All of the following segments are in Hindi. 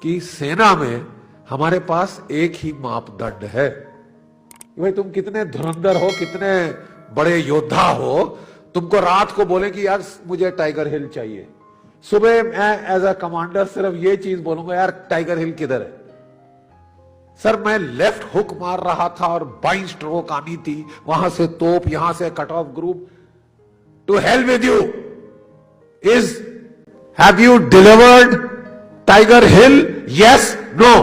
कि सेना में हमारे पास एक ही मापदंड है। भाई तुम कितने धुरंधर हो, कितने बड़े योद्धा हो, तुमको रात को बोले कि यार मुझे टाइगर हिल चाहिए, सुबह मैं एज अ कमांडर सिर्फ ये चीज बोलूंगा यार टाइगर हिल किधर है। सर मैं लेफ्ट हुक मार रहा था और 22 स्ट्रोक आनी थी, वहां से तोप, यहां से cut off group. To hell with you is have you delivered Tiger Hill? Yes no?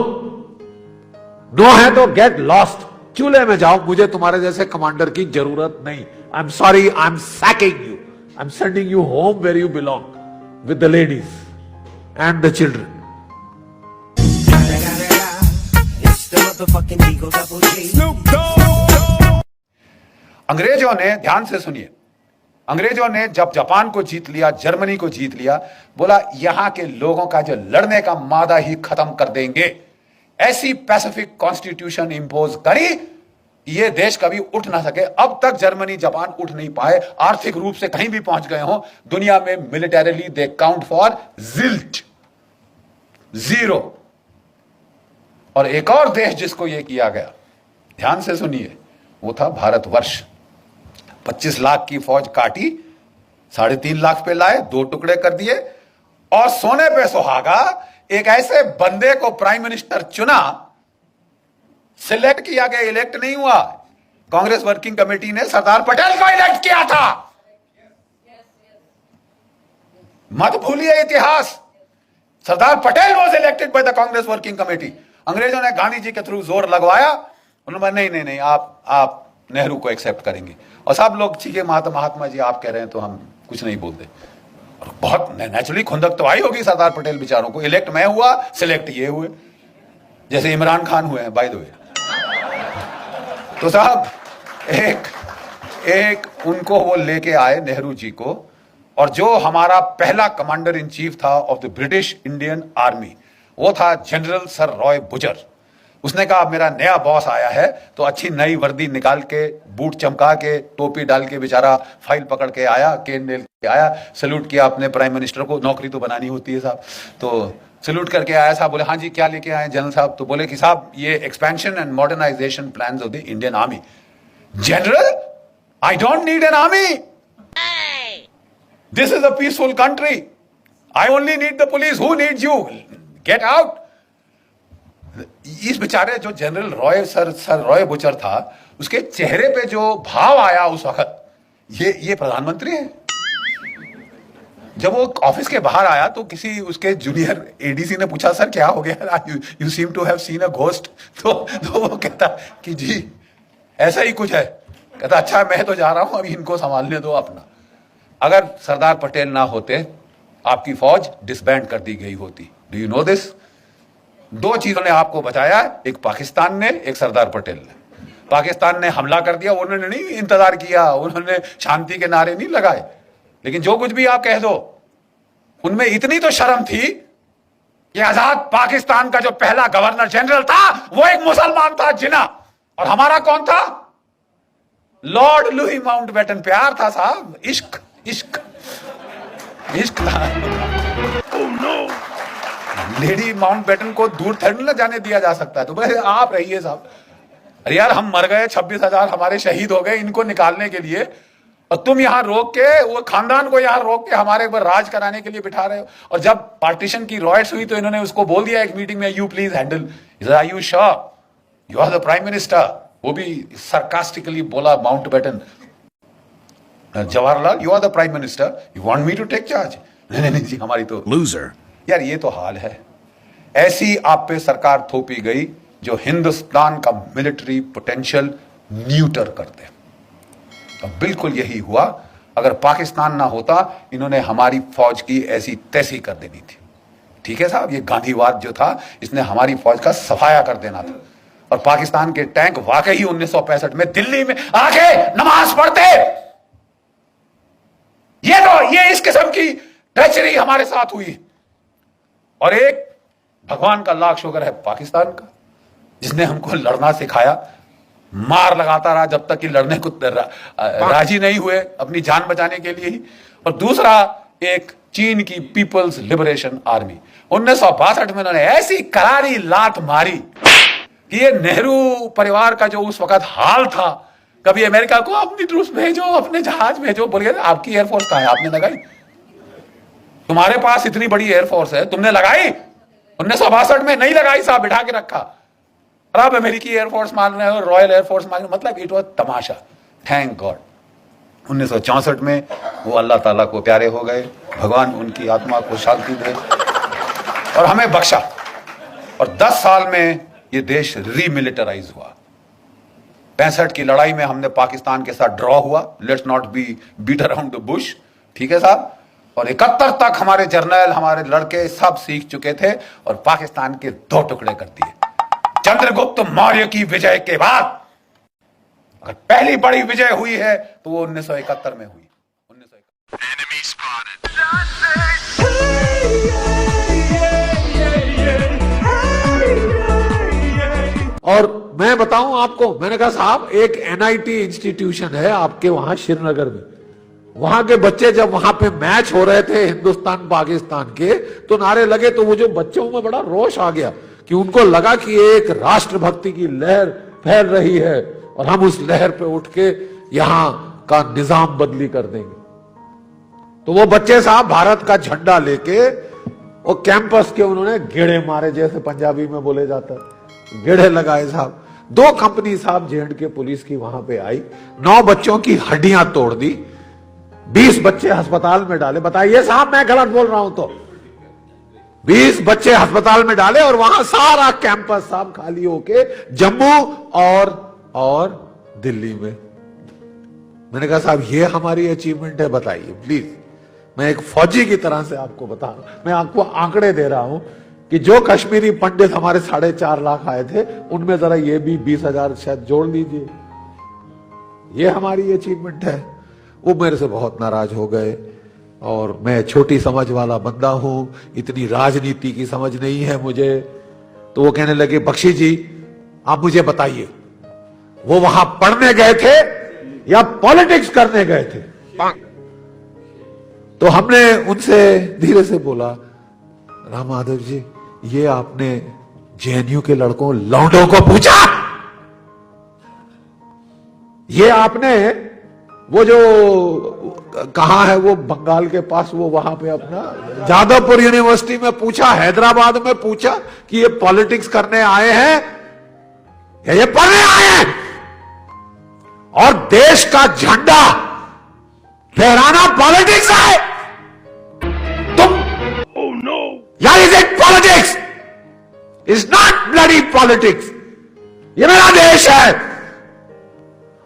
No है तो गेट लॉस्ट, चूल्हे में जाओ, मुझे तुम्हारे जैसे कमांडर की जरूरत नहीं। I am sorry, I am sacking you, I am sending you home where you belong with the ladies and the children. अंग्रेजों ने, ध्यान से सुनिए, अंग्रेजों ने जब जापान को जीत लिया, जर्मनी को जीत लिया, बोला यहां के लोगों का जो लड़ने का मादा ही खत्म कर देंगे। ऐसी पैसिफिक कॉन्स्टिट्यूशन इंपोज करी, ये देश कभी उठ ना सके। अब तक जर्मनी जापान उठ नहीं पाए, आर्थिक रूप से कहीं भी पहुंच गए हो दुनिया में। Militarily they count for zilch, zero. और एक और देश जिसको ये किया गया, ध्यान से सुनिए, वो था भारतवर्ष। 25 लाख की फौज काटी, 3.5 लाख पे लाए, 2 टुकड़े कर दिए, और सोने पे सुहागा एक ऐसे बंदे को प्राइम मिनिस्टर चुना, सिलेक्ट किया गया, इलेक्ट नहीं हुआ। कांग्रेस वर्किंग कमेटी ने सरदार पटेल को इलेक्ट किया था। मत भूलिए इतिहास, Sardar Patel was elected by the Congress working committee. अंग्रेजों ने गांधी जी के थ्रू जोर लगवाया, उन्होंने नहीं, आप नेहरू को एक्सेप्ट करेंगे। और सब लोग ठीक है महात्मा जी आप कह रहे हैं तो हम कुछ नहीं बोलते। और बहुत नेचुरली खुंदक तो आई होगी सरदार पटेल बेचारों को। इलेक्ट मैं हुआ, सिलेक्ट ये हुए, जैसे इमरान खान हुए हैं बाय द वे। तो साहब एक उनको वो लेके आए नेहरू जी को, और जो हमारा पहला कमांडर इन चीफ था of the British Indian army, वो था जनरल सर रॉय बुजर। उसने कहा मेरा नया बॉस आया है, तो अच्छी नई वर्दी निकाल के, बूट चमका के, टोपी डाल के बेचारा फाइल पकड़ के आया, केन ले के आया, सैल्यूट किया अपने प्राइम मिनिस्टर को, नौकरी तो बनानी होती है साहब। तो सैल्यूट करके आया साहब, बोले हाँ जी क्या लेके आए जनरल साहब? तो बोले कि साहब ये expansion and modernisation plans of the Indian army. General, I don't need an army, this is a peaceful country, I only need the police, who needs you, get out. इस बेचारे जो general Roy sir Roy Bucher था, उसके चेहरे पे जो भाव आया उस वक्त, ये प्रधानमंत्री है। जब वो ऑफिस के बाहर आया तो किसी उसके जूनियर एडीसी ने पूछा सर क्या हो गया, you seem to have seen a ghost. तो वो कहता कि जी ऐसा ही कुछ है। कहता अच्छा मैं तो जा रहा हूं, अभी इनको संभालने दो अपना। अगर सरदार पटेल ना होते, आपकी फौज डिसबैंड कर दी गई होती। Do you know this? 2 चीजों ने आपको बचाया, एक पाकिस्तान ने, एक सरदार पटेल ने। पाकिस्तान ने हमला कर दिया, उन्होंने नहीं इंतजार किया, उन्होंने शांति के नारे नहीं लगाए। लेकिन जो कुछ भी आप कह दो, उनमें इतनी तो शर्म थी कि आजाद पाकिस्तान का जो पहला गवर्नर जनरल था वो एक मुसलमान था, जिना। और हमारा कौन था? Lord Louis Mountbatten. प्यार था साहब, इश्क इश्क इश्क था। लेडी माउंटबेटन को दूर थोड़ी ना जाने दिया जा सकता है। तो बोले आप रहिए साहब। अरे यार हम मर गए, 26,000 हमारे शहीद हो गए इनको निकालने के लिए, और तुम यहां रोक के, वो खानदान को यहां रोक के हमारे ऊपर राज कराने के लिए बिठा रहे हो। और जब पार्टीशन की रॉयट्स हुई तो इन्होंने उसको बोल दिया एक मीटिंग में, you please handle, are you sure you are the prime minister? वो भी सरकास्टिकली बोला Mountbatten, Jawaharlal you are the prime minister, you want me to take charge? नहीं जी हमारी तो लूजर। यार ये तो हाल है। ऐसी आप पे सरकार थोपी गई जो हिंदुस्तान का मिलिट्री पोटेंशियल न्यूटर करते। तो बिल्कुल यही हुआ। अगर पाकिस्तान ना होता, इन्होंने हमारी फौज की ऐसी तैसी कर देनी थी। ठीक है साहब, ये गांधीवाद जो था इसने हमारी फौज का सफाया कर देना था। और पाकिस्तान के टैंक वाकई 1965 में दिल्ली में आके नमाज पढ़ते। ये इस किस्म की ट्रेचरी हमारे साथ हुई। और एक भगवान का लाख शुक्र है पाकिस्तान का, जिसने हमको लड़ना सिखाया, मार लगाता रहा जब तक कि लड़ने को राजी नहीं हुए अपनी जान बचाने के लिए ही। और दूसरा एक चीन की पीपल्स लिबरेशन आर्मी। 1962 में उन्होंने ऐसी करारी लात मारी कि ये नेहरू परिवार का जो उस वक्त हाल था, कभी अमेरिका को अपनी ट्रूप्स भेजो, अपने जहाज भेजो, बोलिए आपकी एयरफोर्स कहां है, आपने लगाई? तुम्हारे पास इतनी बड़ी एयरफोर्स है, तुमने लगाई? 1962 में नहीं लगाई साहब, बिठा के रखा। और अब अमेरिकी एयरफोर्स मान रहे हो, रॉयल एयरफोर्स मान रहे हो, मतलब it was Tamasha. Thank God 1964 में वो अल्लाह ताला को प्यारे हो गए, भगवान उनकी आत्मा को शांति दे और हमें बख्शा। और 10 साल में ये देश रीमिलिटराइज हुआ। 65 की लड़ाई में हमने पाकिस्तान के साथ ड्रॉ हुआ, let's not be beat around the bush, ठीक है साहब। और 71 तक हमारे जर्नल, हमारे लड़के सब सीख चुके थे और पाकिस्तान के 2 टुकड़े कर दिए। चंद्रगुप्त मौर्य की विजय के बाद अगर पहली बड़ी विजय हुई है तो वो 1971 में हुई। 1971। और मैं बताऊं आपको, मैंने कहा साहब एक एनआईटी इंस्टीट्यूशन है आपके वहां श्रीनगर में, वहां के बच्चे जब वहां पे मैच हो रहे थे हिंदुस्तान पाकिस्तान के, तो नारे लगे, तो वो जो बच्चों में बड़ा रोष आ गया कि उनको लगा कि एक राष्ट्रभक्ति की लहर फैल रही है और हम उस लहर पे उठ के यहां का निजाम बदली कर देंगे। तो वो बच्चे साहब भारत का झंडा लेके वो कैंपस के उन्होंने गेड़े मारे, जैसे पंजाबी में बोले जाता है, गेड़े लगाए साहब। 2 कंपनी साहब J&K पुलिस की वहां पे आई, 9 बच्चों की हड्डियां तोड़ दी, 20 बच्चे अस्पताल में डाले। बताइए साहब मैं गलत बोल रहा हूं तो? 20 बच्चे अस्पताल में डाले और वहां सारा कैंपस साहब खाली होके जम्मू और दिल्ली में। मैंने कहा साहब ये हमारी अचीवमेंट है, बताइए प्लीज। मैं एक फौजी की तरह से आपको बता रहा हूं, मैं आपको आंकड़े दे रहा हूं कि जो कश्मीरी पंडित हमारे 4.5 लाख आए थे, उनमें जरा ये भी 20,000 शायद जोड़ लीजिए। ये हमारी अचीवमेंट है। वो मेरे से बहुत नाराज हो गए और मैं छोटी समझ वाला बंदा हूं, इतनी राजनीति की समझ नहीं है मुझे। तो वो कहने लगे बख्शी जी आप मुझे बताइए, वो वहां पढ़ने गए थे या पॉलिटिक्स करने गए थे? तो हमने उनसे धीरे से बोला, राम माधव जी ये आपने JNU के लड़कों लौंडों को पूछा? ये आपने वो जो कहां है वो बंगाल के पास, वो वहां पे अपना जादवपुर यूनिवर्सिटी में पूछा, हैदराबाद में पूछा कि ये पॉलिटिक्स करने आए हैं या ये पढ़ने आए हैं? और देश का झंडा फहराना पॉलिटिक्स है? तुम या is it politics? Is not bloody politics. ये मेरा देश है।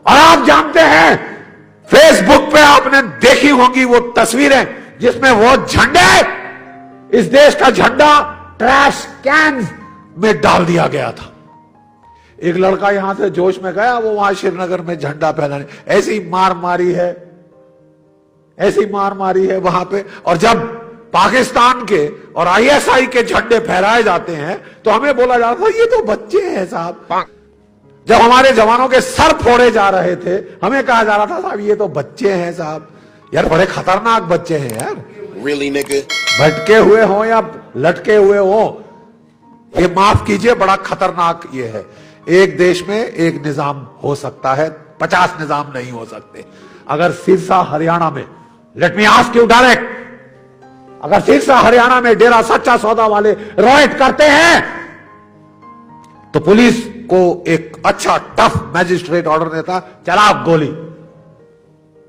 और आप जानते हैं फेसबुक पे आपने देखी होंगी वो तस्वीरें जिसमें वो झंडे, इस देश का झंडा ट्रैश कैन में डाल दिया गया था। एक लड़का यहां से जोश में गया, वो वहां श्रीनगर में झंडा फहराने, ऐसी मार मारी है, ऐसी मार मारी है वहां पे। और जब पाकिस्तान के और ISI के झंडे फहराए जाते हैं तो हमें बोला जाता था ये तो बच्चे हैं साहब। जब हमारे जवानों के सर फोड़े जा रहे थे हमें कहा जा रहा था साहब ये तो बच्चे हैं साहब। यार बड़े खतरनाक बच्चे हैं यार। Really, nigga? भटके हुए हो या लटके हुए हो, ये माफ कीजिए बड़ा खतरनाक ये है। एक देश में एक निजाम हो सकता है, 50 निजाम नहीं हो सकते। अगर सिरसा हरियाणा में, let me ask you direct, अगर सिरसा हरियाणा में डेरा सच्चा सौदा वाले रॉयट करते हैं तो पुलिस को एक अच्छा टफ मैजिस्ट्रेट ऑर्डर देता, चलाओ गोली,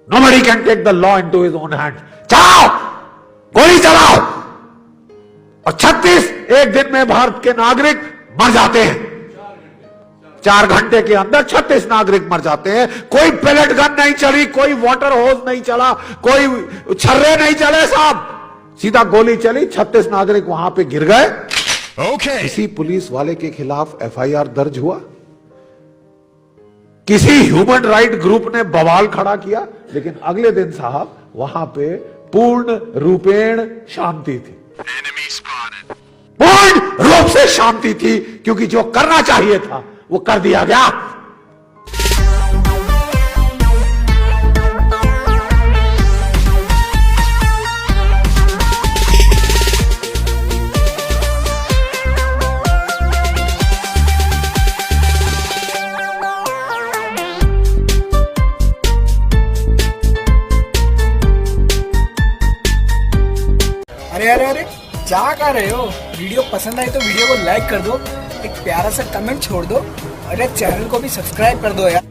nobody can take the law into his own hand, चलाओ गोली चलाओ। और 36 एक दिन में भारत के नागरिक मर जाते हैं, 4 घंटे के अंदर 36 नागरिक मर जाते हैं। कोई पेलेट गन नहीं चली, कोई वाटर होज नहीं चला, कोई छर्रे नहीं चले साहब, सीधा गोली चली, 36 नागरिक वहां पे गिर गए। किसी पुलिस वाले के खिलाफ FIR दर्ज हुआ? किसी ह्यूमन राइट ग्रुप ने बवाल खड़ा किया? लेकिन अगले दिन साहब वहां पे पूर्ण रूपेण शांति थी, पूर्ण रूप से शांति थी, क्योंकि जो करना चाहिए था वो कर दिया गया। अरे अरे अरे जा कर रहे हो? वीडियो पसंद आई तो वीडियो को लाइक कर दो, एक प्यारा सा कमेंट छोड़ दो, अरे चैनल को भी सब्सक्राइब कर दो यार।